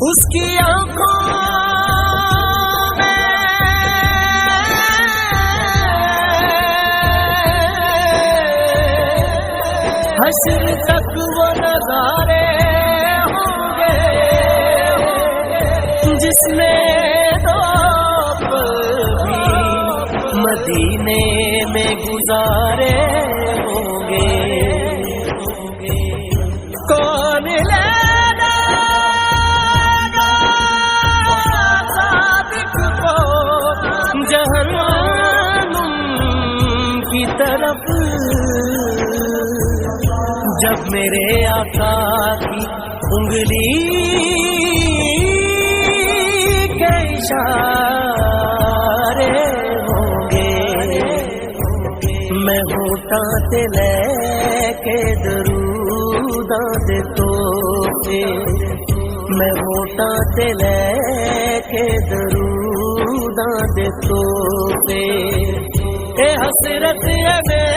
اس کی آنکھوں میں حشر تک وہ نظارے ہوں گے جس نے مدینے میں گزارے ہوں گے. کون لینا صادق کو جہنم کی طرف جب میرے آقا کی انگلی کے اشارے میں ہوٹاں تے لے کے دروداں دے توفے میں ہوٹاں تے لے کے دروداں دے توفے اے حسرت ہے